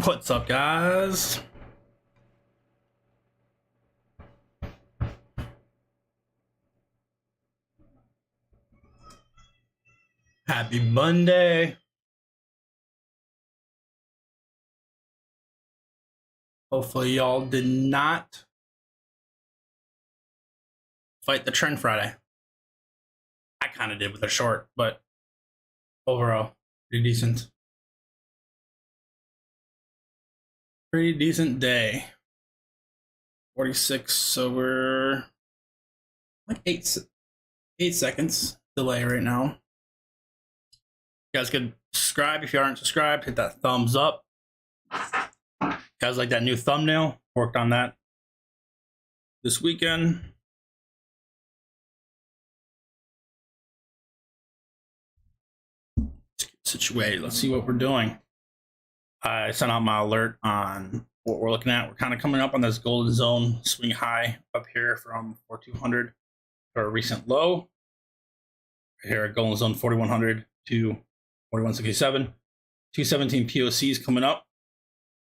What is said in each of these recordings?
What's up, guys? Happy Monday. Hopefully, y'all did not fight the trend Friday. I kind of did with a short, but overall, pretty decent. Pretty decent day. 46, so we're like 8 seconds delay right now. You guys can subscribe if you aren't subscribed. Hit that thumbs up. You guys like that new thumbnail? Worked on that this weekend. Let's get situated. Let's see what we're doing. I sent out my alert on what we're looking at. We're kind of coming up on this golden zone swing high up here from 4200 for a recent low. Here at golden zone 4100 to 4167. 217 POCs coming up.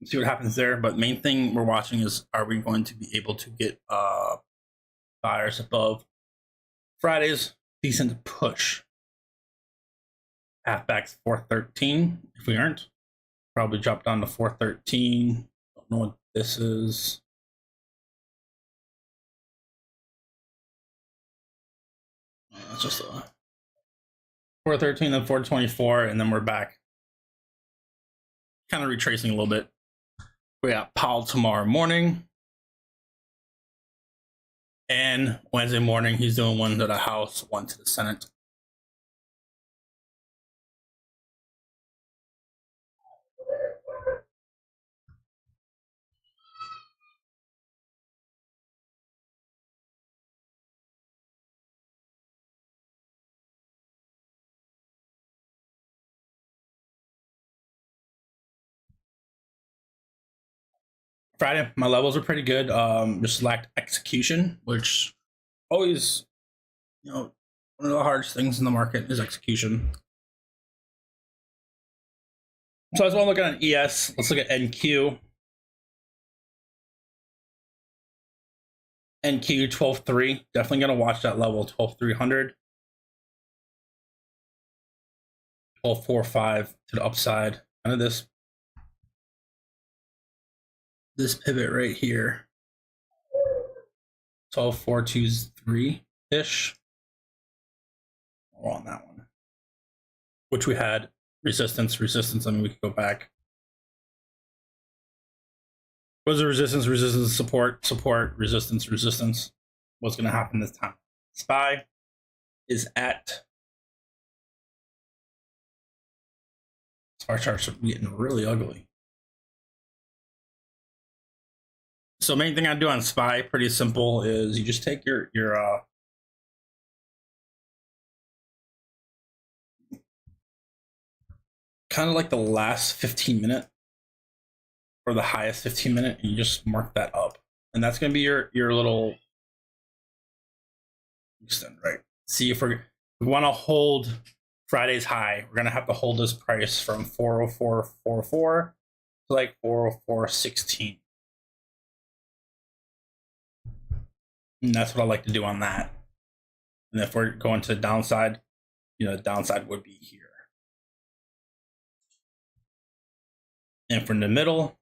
Let's see what happens there. But main thing we're watching is, are we going to be able to get buyers above Friday's decent push? Halfbacks 413. If we aren't, probably drop down to 413. Don't know what this is. It's just a 413, then 424, and then we're back. Kind of retracing a little bit. We got Powell tomorrow morning. And Wednesday morning, he's doing one to the House, one to the Senate. Friday, my levels are pretty good. Just lacked execution, which always, one of the hardest things in the market is execution. So as well looking at ES, let's look at NQ. NQ 12.3, definitely gonna watch that level 12.300. 12.45 to the upside. Kind of this pivot right here. 12.423-ish. We're on that one. Which we had resistance. I mean, we could go back. What was the resistance, support, resistance. What's going to happen this time? SPY is at. SPY charts are getting really ugly. So main thing I do on SPY, pretty simple, is you just take your kind of like the last 15 minute or the highest 15 minute, and you just mark that up, and that's going to be your little extend, right? See if we want to hold Friday's high, we're going to have to hold this price from 404.44 to like 404.16. And that's what I like to do on that. And if we're going to the downside, the downside would be here. And from the middle,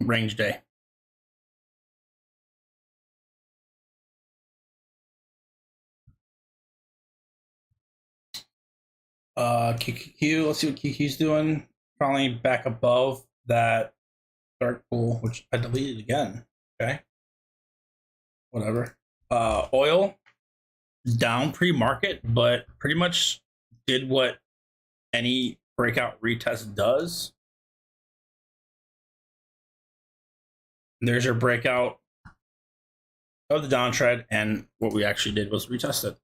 range day. QQQ, let's see what QQ's doing. Probably back above that dark pool, which I deleted again. Okay. Whatever. Oil down pre-market, but pretty much did what any breakout retest does. There's your breakout of the downtrend, and what we actually did was retest it.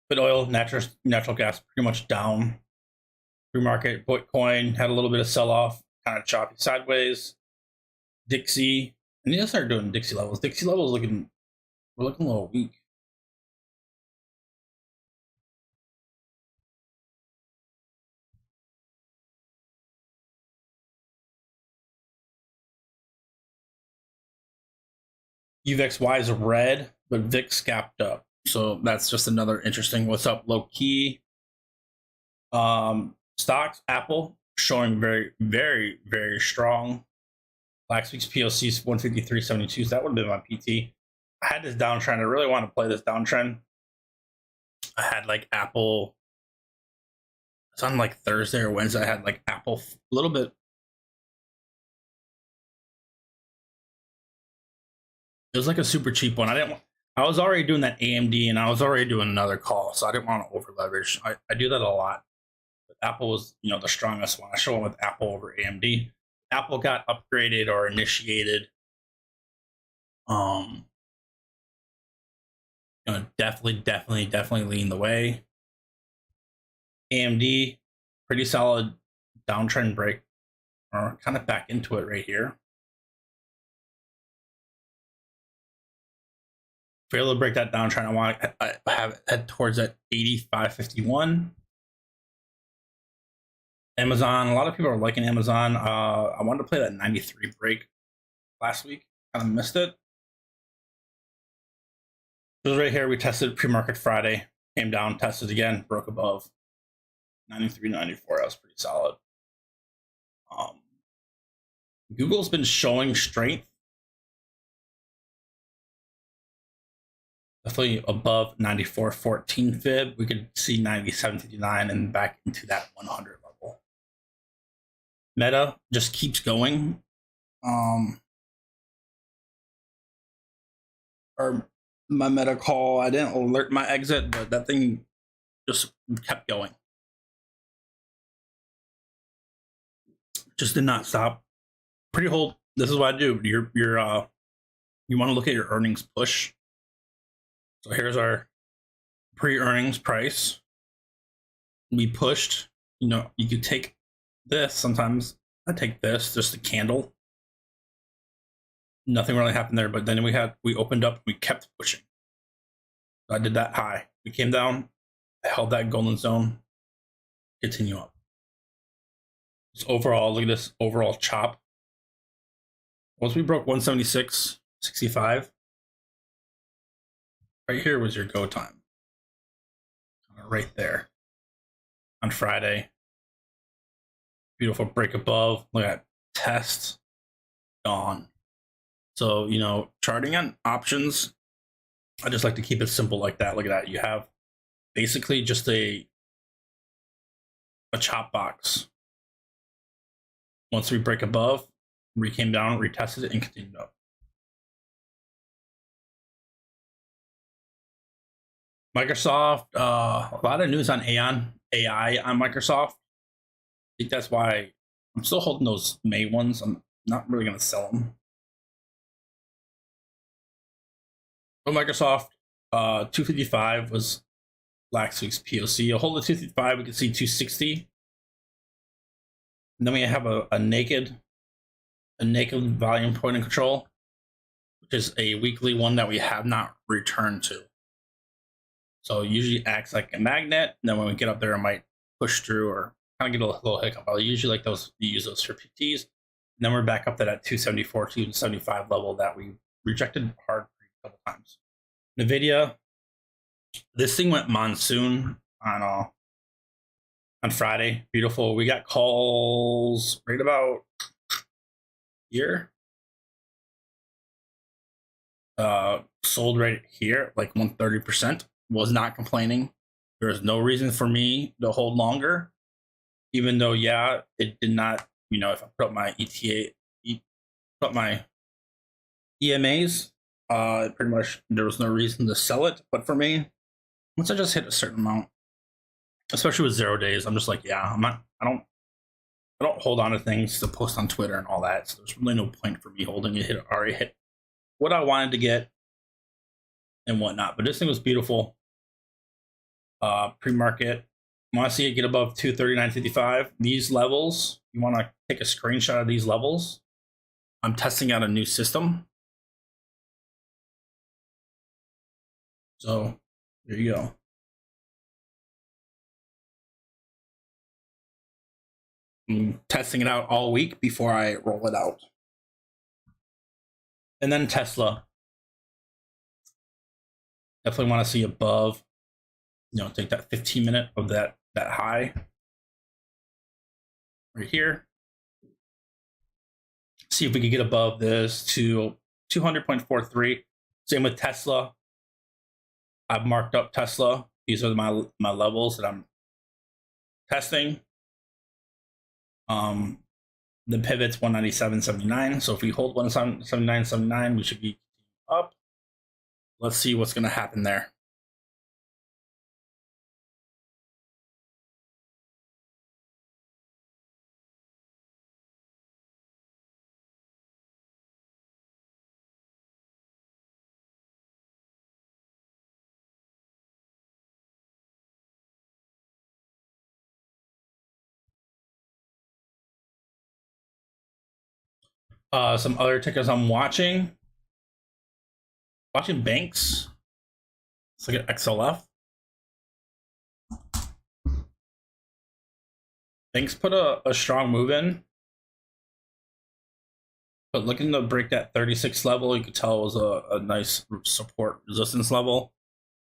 But oil, natural gas, pretty much down pre-market. Bitcoin had a little bit of sell-off, kind of choppy sideways. Dixie. I need to start doing Dixie levels. Dixie levels we're looking a little weak. UVXY is red, but VIX gapped up. So that's just another interesting what's up low key. Stocks, Apple showing very, very, very strong. Last week's POC is 153.72, so that would have been my PT. I had this downtrend. I really want to play this downtrend. I had like Apple. It's on like Thursday or Wednesday. I had like Apple a little bit. It was like a super cheap one. I was already doing that AMD and I was already doing another call, so I didn't want to over leverage. I do that a lot. But Apple was, the strongest one. I show with Apple over AMD. Apple got upgraded or initiated. Definitely lean the way. AMD, pretty solid downtrend break, or kind of back into it right here. If we're able to break that downtrend, I want to have it head towards that 85.51. Amazon, a lot of people are liking Amazon. I wanted to play that 93 break last week. Kind of missed it. So right here, we tested pre-market Friday, came down, tested again, broke above 93.94. That was pretty solid. Google's been showing strength. Definitely above 94.14 fib. We could see 97.59 and back into that 100 level. Meta just keeps going. Or my Meta call, I didn't alert my exit, but that thing just kept going. Just did not stop. Pretty hold. This is what I do. You want to look at your earnings push. So here's our pre-earnings price. We pushed. You could take this. Sometimes I take this, just a candle. Nothing really happened there, but then we opened up, we kept pushing. So I did that high. We came down, held that golden zone, continue up. So overall, look at this overall chop. Once we broke 176.65, right here was your go time. Right there on Friday. Beautiful break above. Look at test. Gone. So, charting on options, I just like to keep it simple like that. Look at that. You have basically just a chop box. Once we break above, we came down, retested it, and continued up. Microsoft, a lot of news on AI on Microsoft. I think that's why I'm still holding those May ones. I'm not really going to sell them. But Microsoft, 255 was last week's POC. I'll hold the 255. We can see 260. And then we have a naked volume point and control, which is a weekly one that we have not returned to. So it usually acts like a magnet. And then when we get up there, it might push through or kind of get a little hiccup. I usually like those, you use those for PTs. And then we're back up to that 274, 275 level that we rejected hard a couple times. NVIDIA, this thing went monsoon on Friday. Beautiful. We got calls right about here. Sold right here, like 130%. Was not complaining. There was no reason for me to hold longer, even though, it did not, if I put up my my EMAs, pretty much there was no reason to sell it. But for me, once I just hit a certain amount, especially with 0 days, I'm just like, I don't hold on to things to post on Twitter and all that. So there's really no point for me holding it. Already hit what I wanted to get and whatnot. But this thing was beautiful. Pre-market, want to see it get above 239.55. These levels, you want to take a screenshot of these levels. I'm testing out a new system. So there you go. I'm testing it out all week before I roll it out. And then Tesla. Definitely want to see above, take that 15-minute of that high right here. See if we can get above this to 200.43. Same with Tesla. I've marked up Tesla. These are my levels that I'm testing. The pivot's 197.79. So if we hold 179.79, we should be up. Let's see what's going to happen there. Some other tickers I'm watching banks. Let's look at XLF. Banks put a strong move in, but looking to break that 36 level, you could tell it was a nice support resistance level.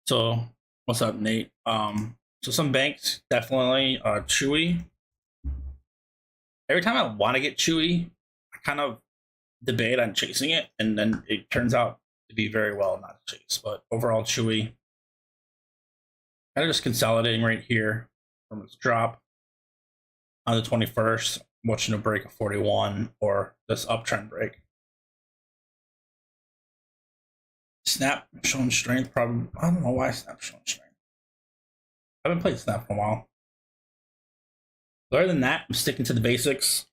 So what's up, Nate? So some banks definitely Chewy. Every time I want to get Chewy, I kind of debate on chasing it, and then it turns out to be very well not to chase. But overall, Chewy kind of just consolidating right here from its drop on the 21st, watching a break of 41 or this uptrend break. Snap showing strength, probably. I don't know why Snap showing strength. I haven't played Snap for a while. Other than that, I'm sticking to the basics.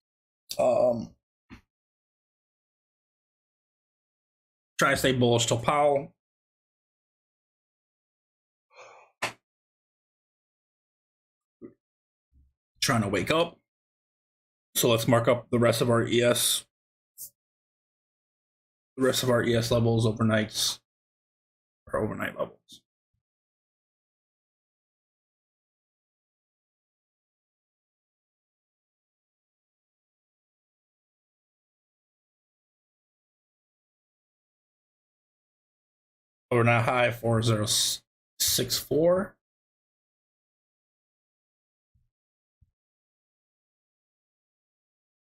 Try to stay bullish till Powell. Trying to wake up. So let's mark up the rest of our ES. The rest of our ES levels, overnight levels. Overnight high 4064.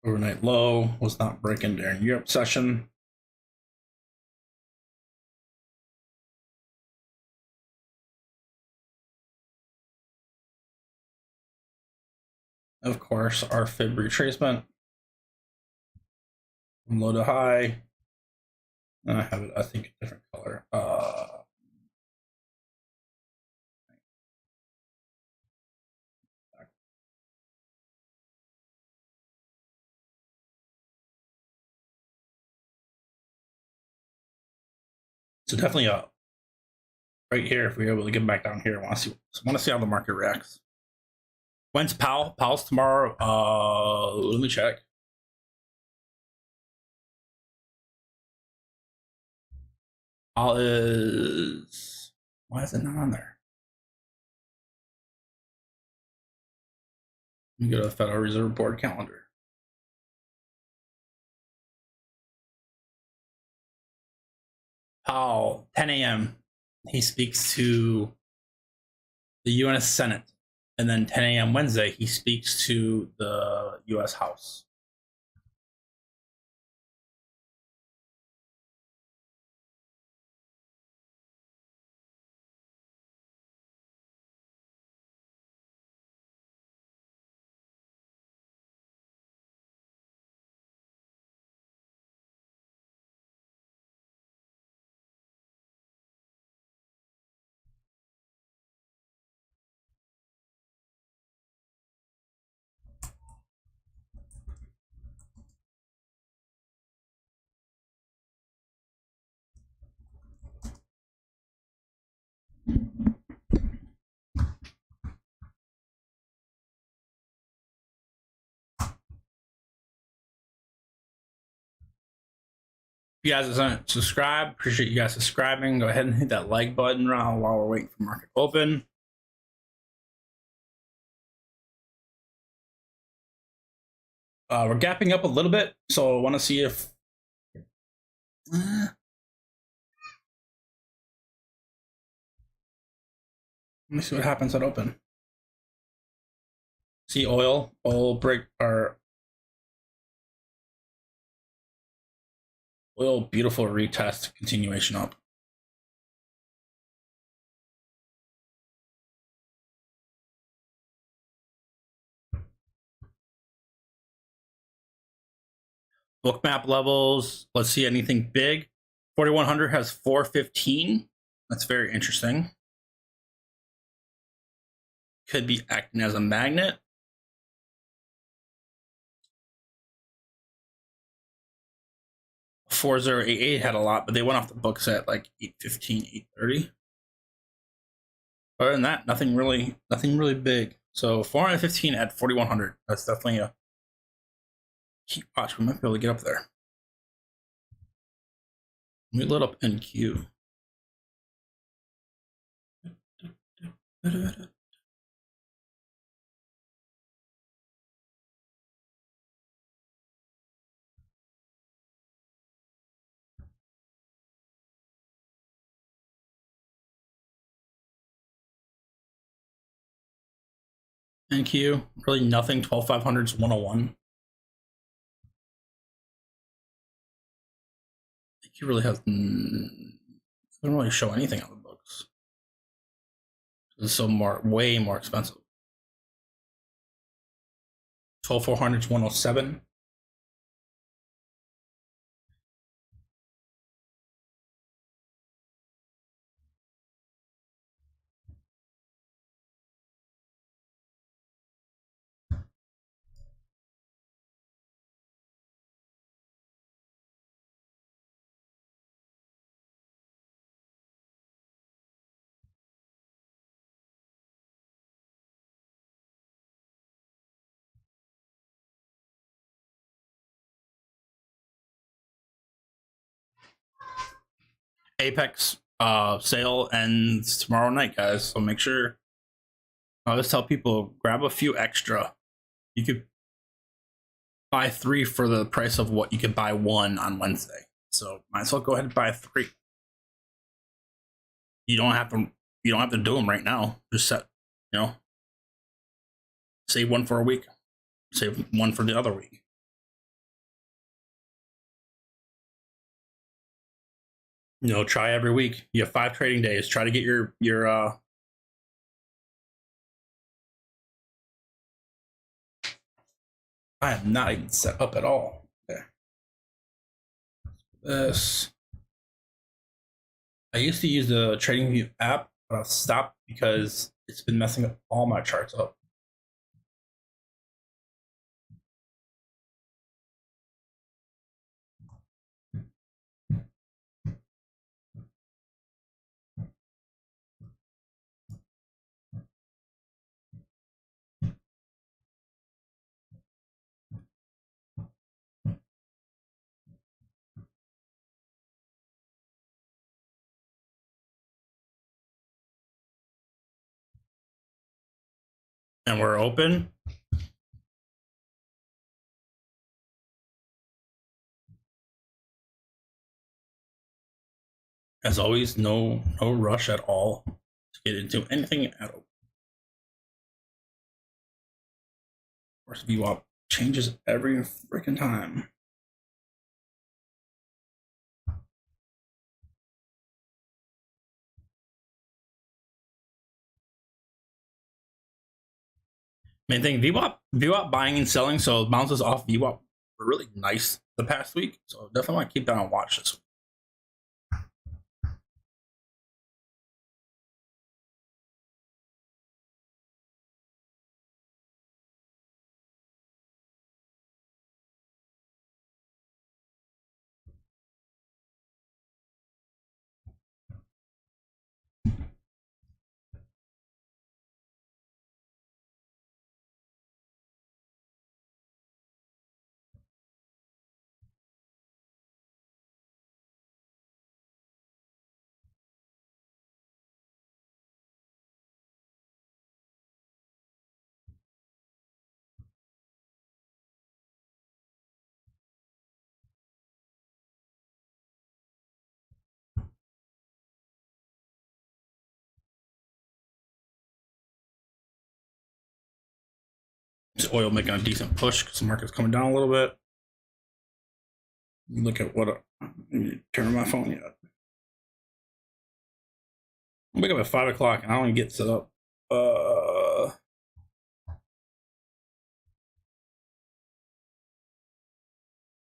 Overnight low was not breaking during Europe session. Of course, our fib retracement from low to high. And I have it, I think, a different color. So definitely right here, if we're able to get back down here, I want to see how the market reacts. When's Powell? Powell's tomorrow. Let me check. Powell is. Why is it not on there? Let me go to the Federal Reserve Board calendar. Powell, 10 a.m. He speaks to the U.S. Senate, and then 10 a.m. Wednesday he speaks to the U.S. House. If you guys haven't subscribed, appreciate you guys subscribing. Go ahead and hit that like button while we're waiting for market open. We're gapping up a little bit, so I want to see if Let me see what happens at open. See oil break or oil beautiful retest continuation up. Bookmap levels. Let's see anything big. 4100 has 415. That's very interesting. Could be acting as a magnet. 4088 had a lot, but they went off the books at like 815, 830. Other than that, nothing really big. So 415 at 4100. That's definitely a keep watch. We might be able to get up there. We lit up NQ. NQ, really nothing. 12500 is 101. NQ really has doesn't really show anything on the books. It's so way more expensive. 12400 is 107. Apex sale ends tomorrow night, guys. So make sure. I always tell people grab a few extra. You could buy 3 for the price of what you could buy 1 on Wednesday. So might as well go ahead and buy 3. You don't have to do them right now. Just set, save 1 for a week. Save 1 for the other week. Try every week. You have 5 trading days. Try to get your I am not even set up at all. Okay. This. I used to use the TradingView app, but I've stopped because it's been messing up all my charts up. And we're open. As always, no rush at all to get into anything at all. Of course, VWAP changes every freaking time. Main thing, VWAP buying and selling, so bounces off VWAP were really nice the past week. So definitely want to keep that on watch this week. oil making a decent push because the market's coming down a little bit. Look at what. Turn on my phone yet. I wake up at 5 o'clock and I don't even get set up.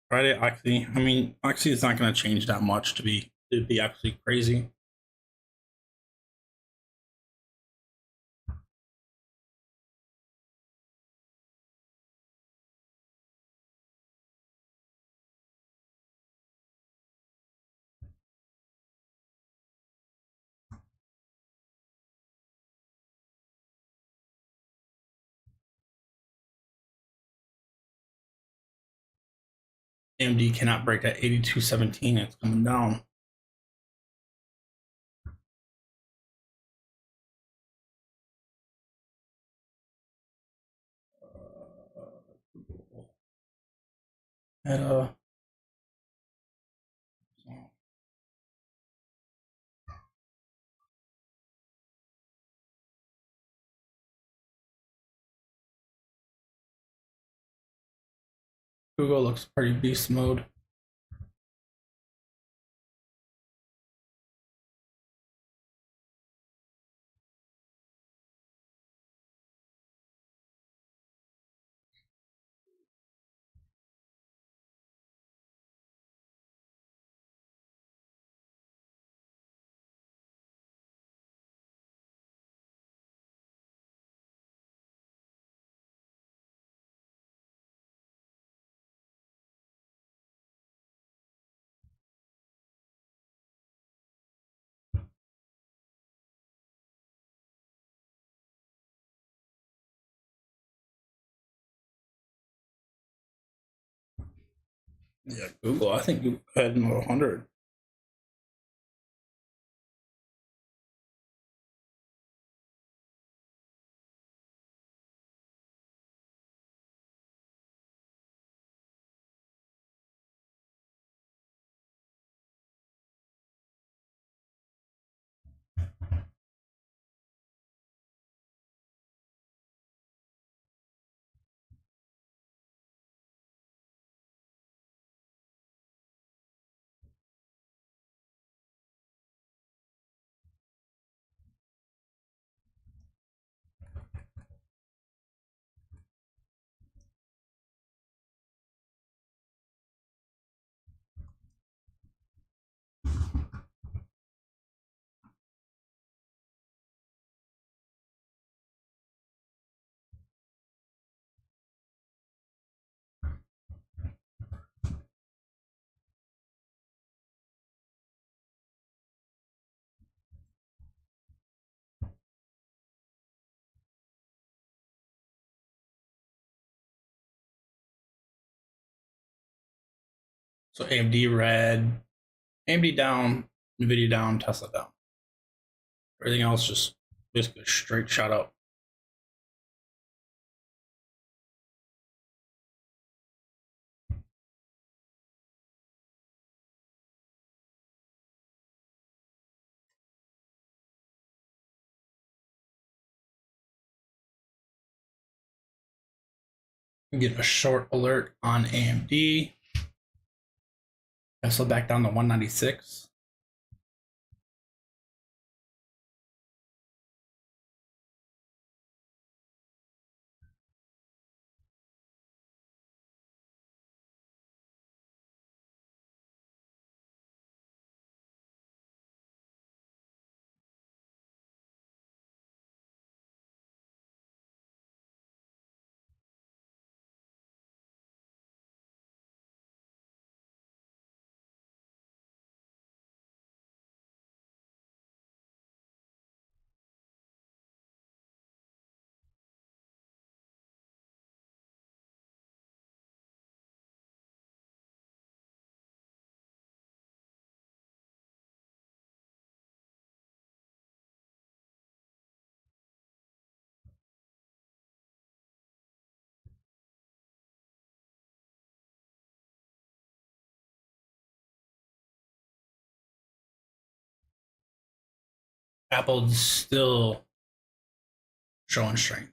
Friday, actually, I mean, actually, it's not going to change that much to be actually crazy. AMD cannot break that 82.17. It's coming down. At Google looks pretty beast mode. Yeah, Google. I think Google had 100. So AMD red, AMD down, Nvidia down, Tesla down. Everything else just basically straight shot up. Get a short alert on AMD. Tesla back down to 196. Apple's still showing strength.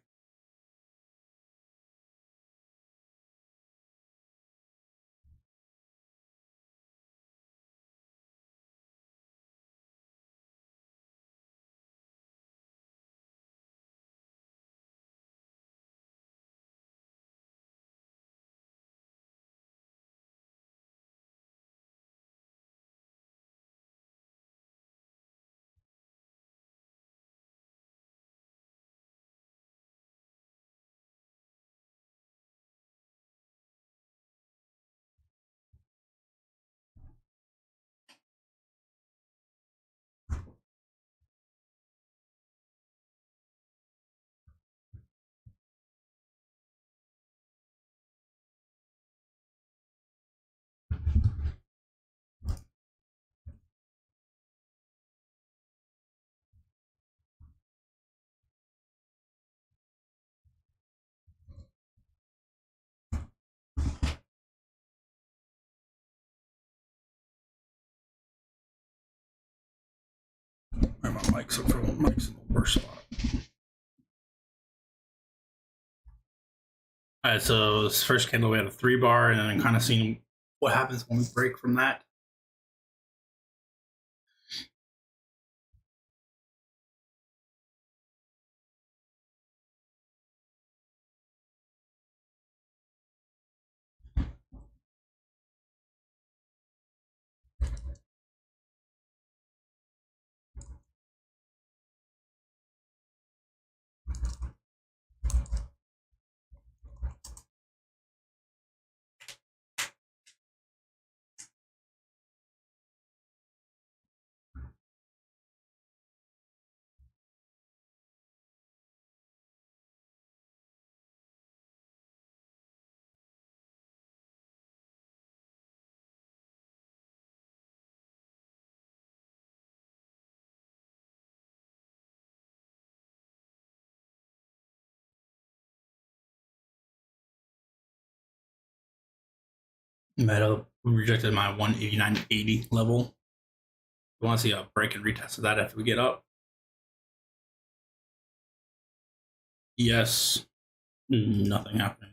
My mic's up for mic's in the worst spot. All right, so this first candle we had a 3 bar, and then kind of seeing what happens when we break from that. Metal rejected my 189.80 level. We want to see a break and retest of that after we get up. Yes, nothing happening.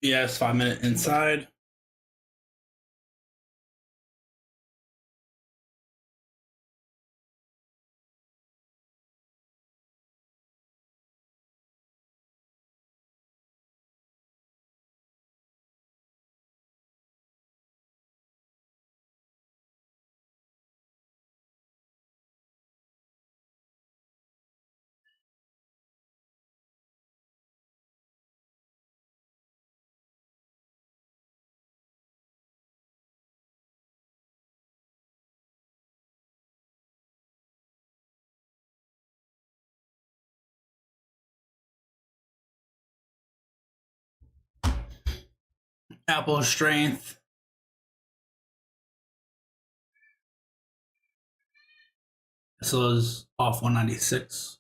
Yes, 5 minute inside. Apple strength. This was off 196.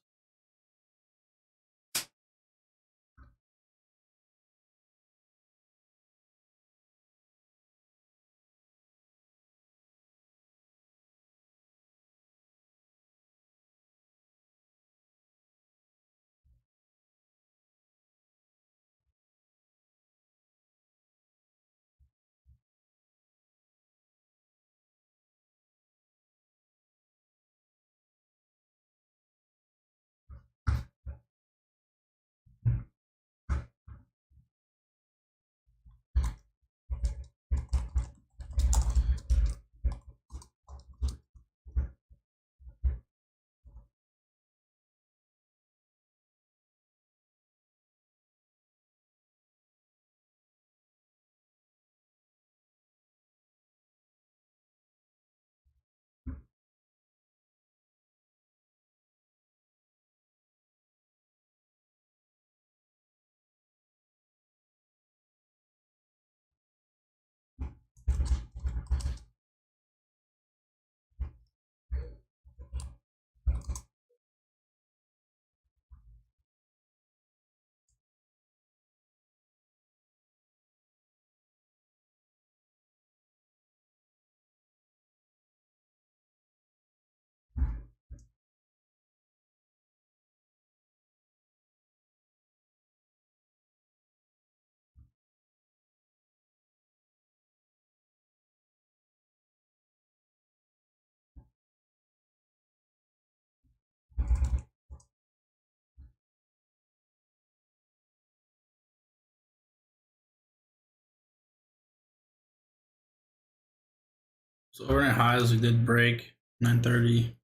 So overnight highs, we did break 9:30.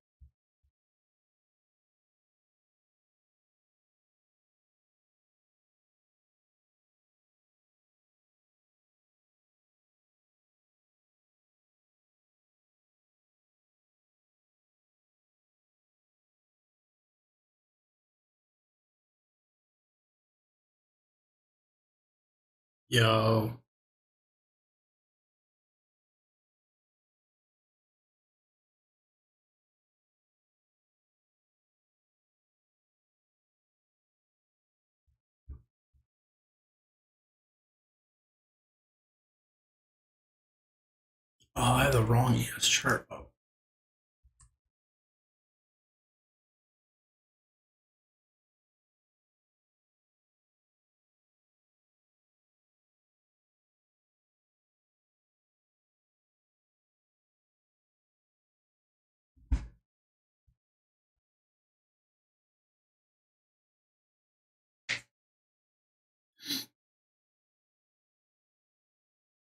Yo, oh, I have the wrong ES chart up.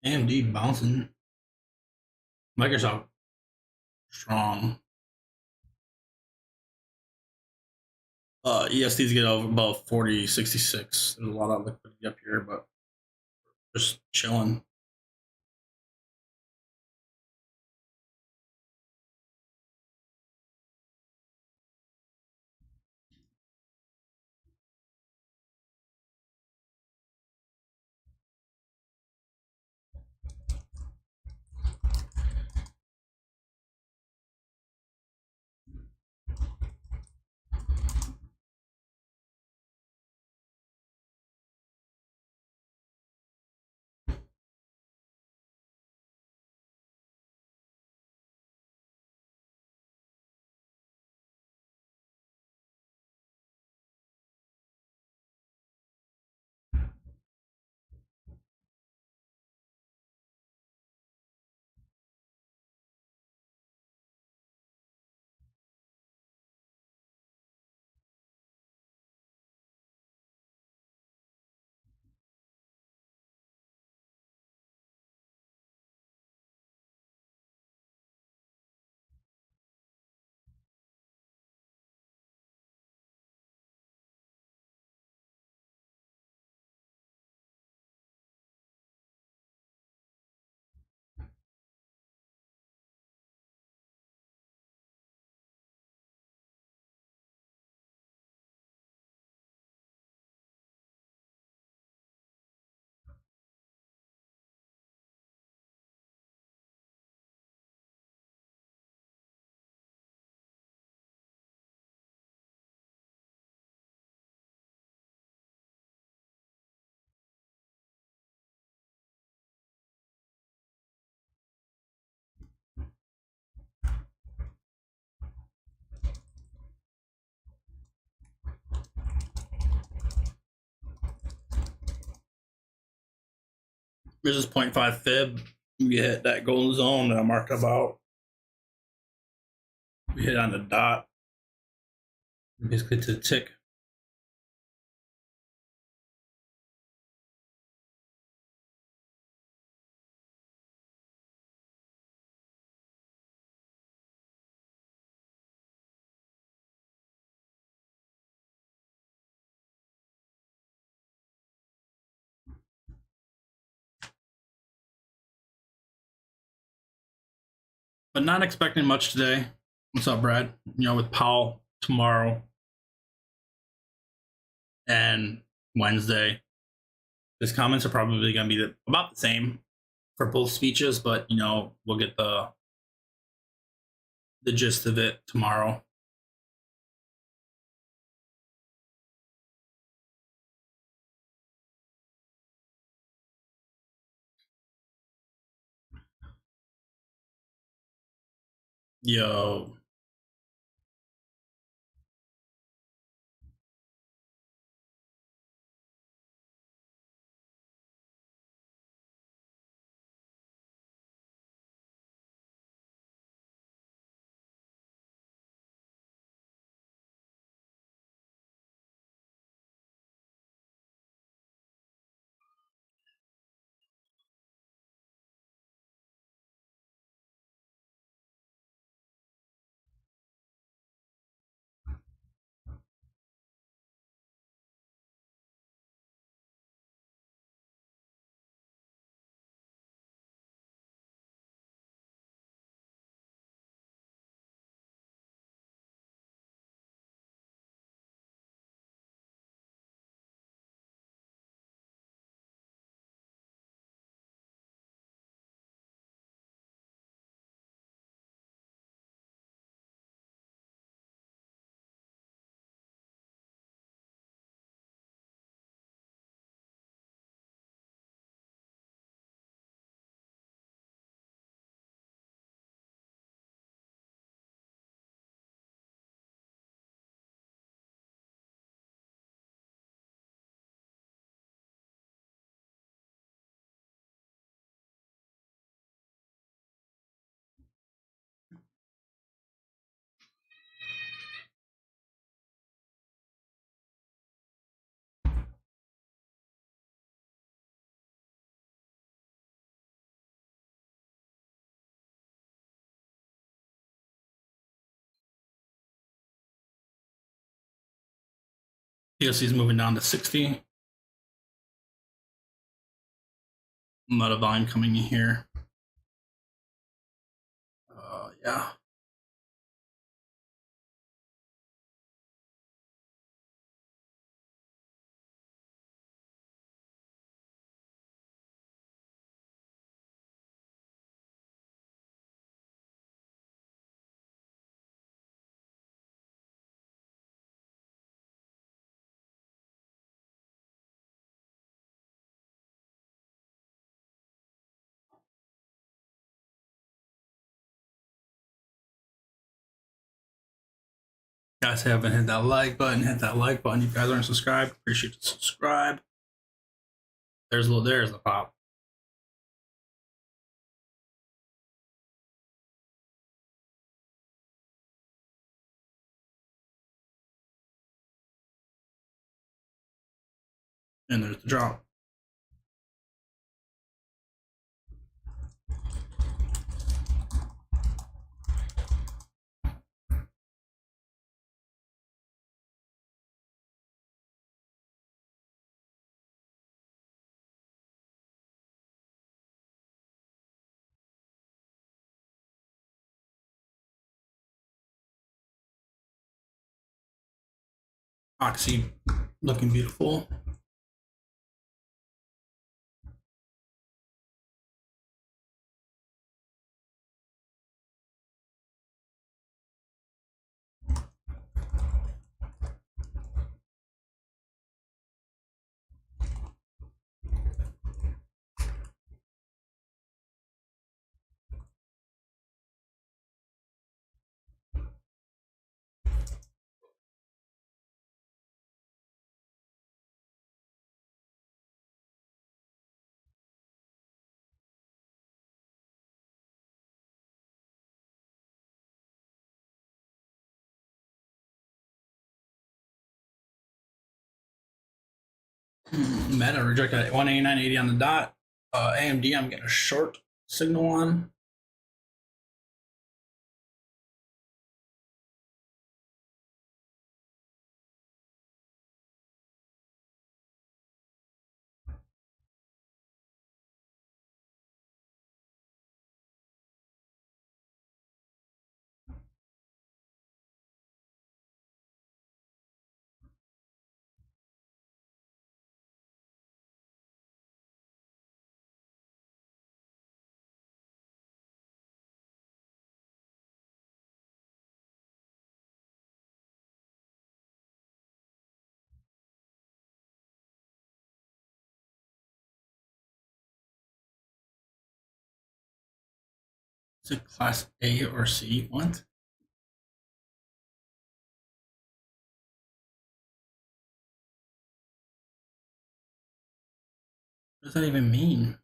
AMD bouncing. Microsoft strong. ESTs get over above 40.66. There's a lot of liquidity up here, but just chilling. This is 0.5 fib. We hit that golden zone that I marked about. We hit on the dot. Basically to the tick. But not expecting much today. What's up, Brad? You know, with Powell tomorrow and Wednesday, his comments are probably going to be about the same for both speeches, but you know, we'll get the gist of it tomorrow. Yo, PLC is moving down to 60. A lot of volume coming in here. Yeah. Guys haven't hit that like button, hit that like button. If you guys aren't subscribed, appreciate the subscribe. There's the pop. And there's the drop. Oxy looking beautiful. Meta rejected at 189.80 on the dot. AMD, I'm getting a short signal on. Is it class A or C? What? What does that even mean?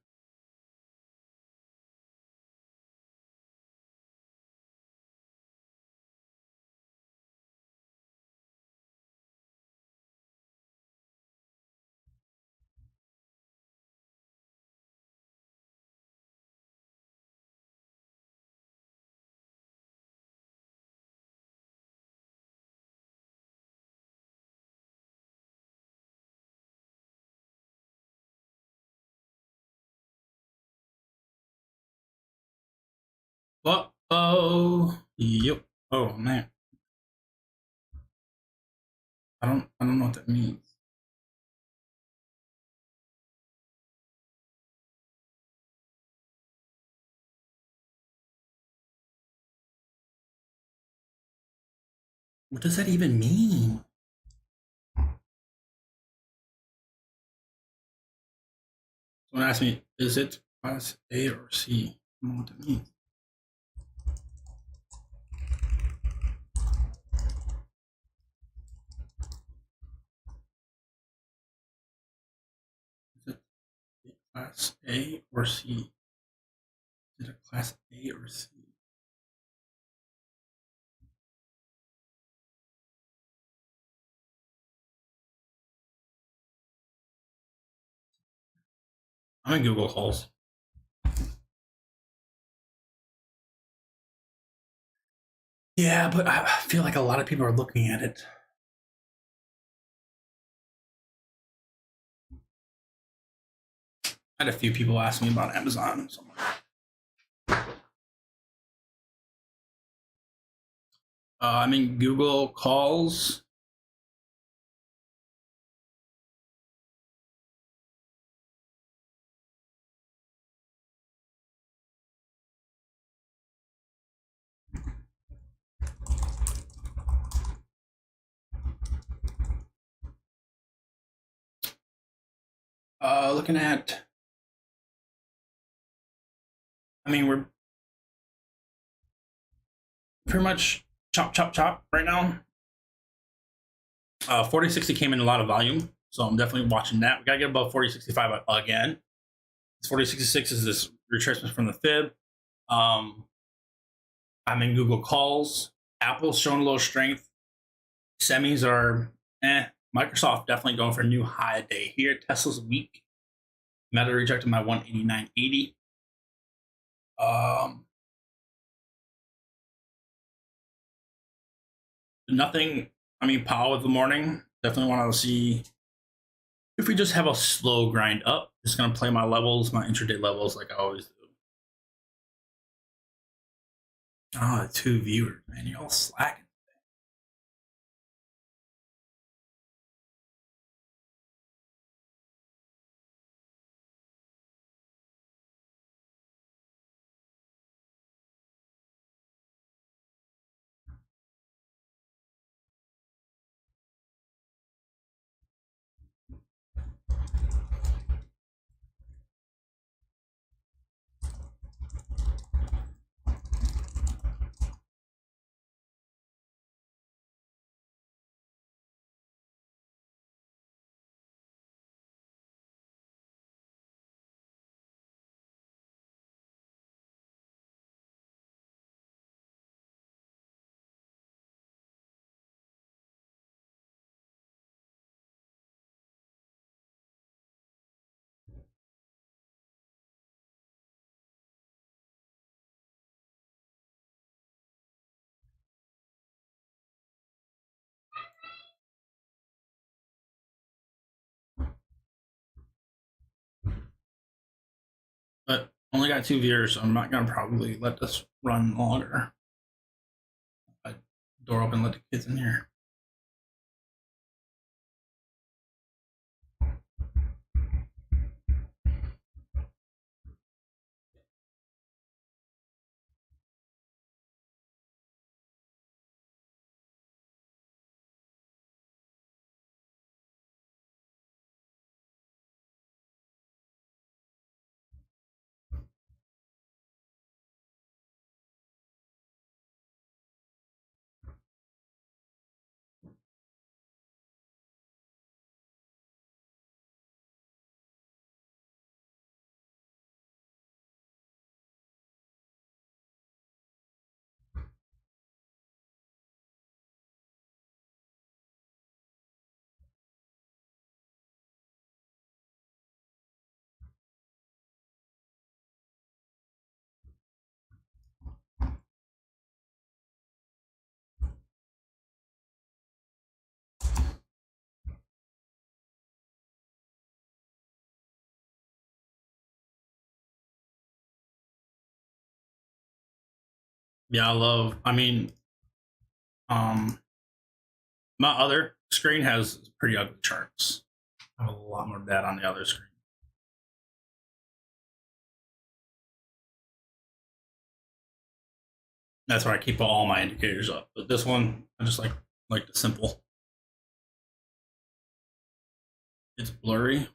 Oh, yep. Oh man, I don't know what that means. What does that even mean? Someone asked me, is it class A or C? I don't know what that means. Is it class A or C? Is it a class A or C? I'm in Google calls. Yeah, but I feel like a lot of people are looking at it. I had a few people ask me about Amazon. So I'm in Google calls. Looking at, we're pretty much chop, chop, chop right now. 4060 came in a lot of volume, so I'm definitely watching that. We gotta get above 4065 again. 4066 is this retracement from the fib. I'm in Google calls. Apple's showing a little strength. Semis are Microsoft definitely going for a new high day here. Tesla's weak. Meta rejected my 189.80. Nothing. Powell of the morning. Definitely want to see if we just have a slow grind up. Just gonna play my levels, my intraday levels, like I always do. Oh, 2 viewers, man, y'all slacking. But only got 2 viewers, so I'm not gonna probably let this run longer. Door open, let the kids in here. Yeah, I love. Um, my other screen has pretty ugly charts. I have a lot more data on the other screen. That's where I keep all my indicators up. But this one, I just like the simple. It's blurry.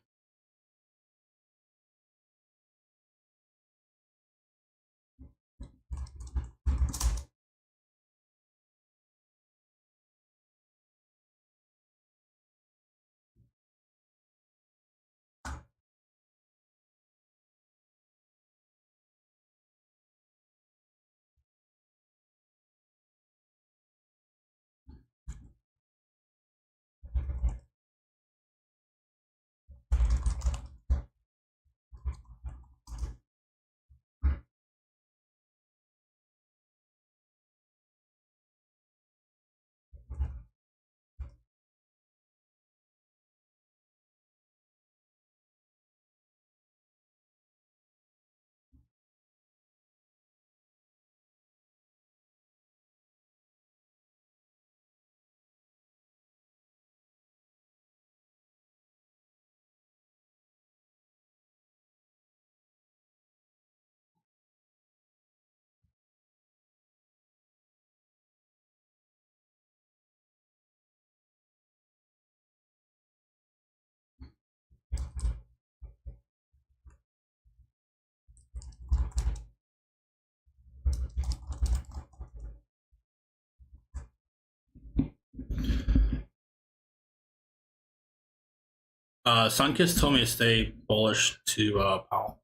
Sunkiss told me to stay bullish to Powell.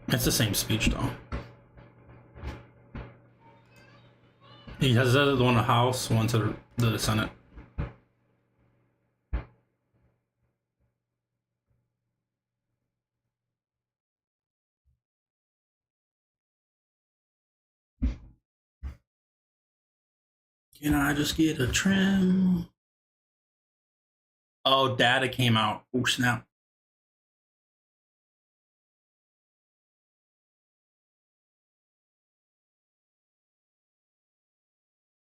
It's the same speech though. He has the one in the House, one to the Senate. Can I just get a trim? Oh, data came out. Oh, snap.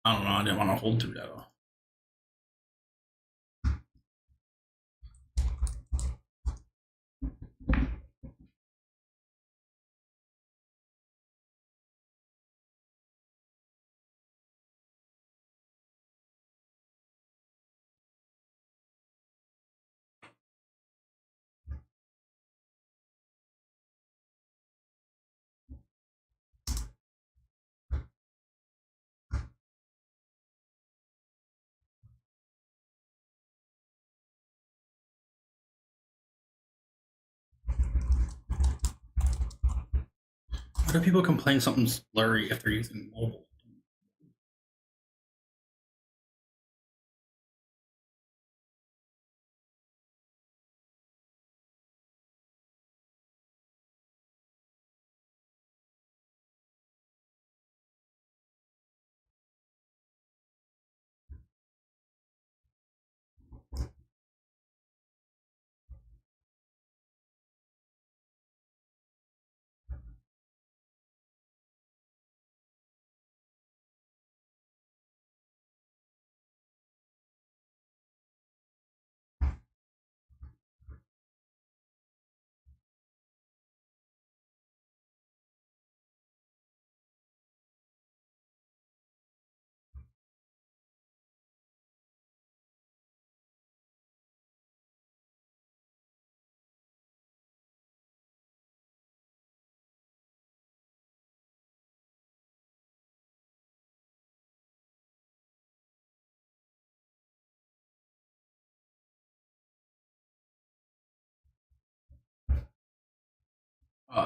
I don't know. I didn't want to hold through that. Why do people complain something's blurry if they're using mobile?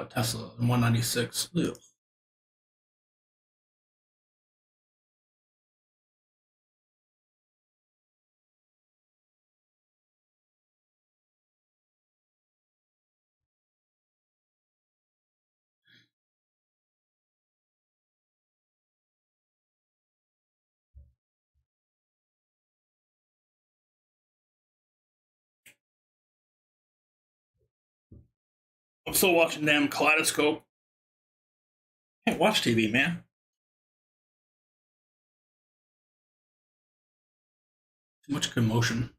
Tesla 196. Ugh. I'm still watching damn Kaleidoscope. Can't watch TV, man. Too much commotion.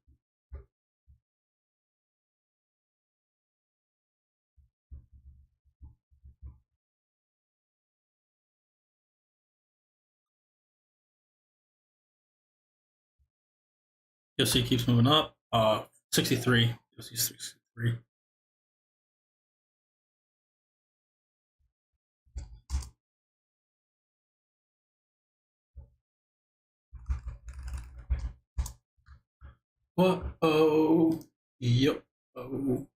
UFC keeps moving up. 63. UFC 63. What? Oh. Yep. Oh.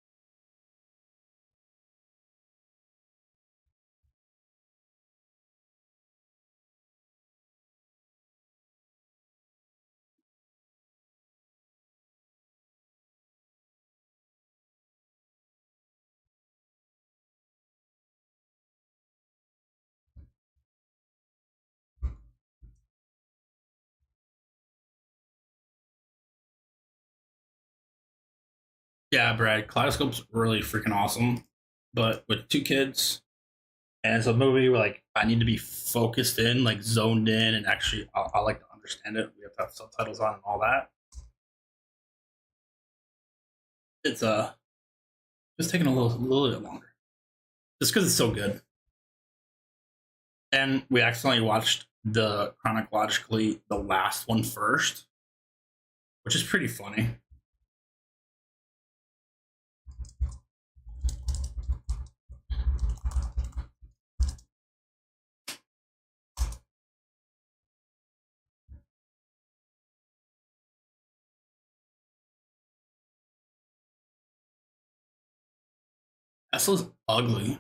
Yeah, Brad. Kaleidoscope's really freaking awesome. But with two kids, and it's a movie where like I need to be focused in, like zoned in, and actually I like to understand it. We have to have subtitles on and all that. It's just taking a little bit longer, just because it's so good. And we accidentally watched the chronologically the last one first, which is pretty funny. Tesla's ugly.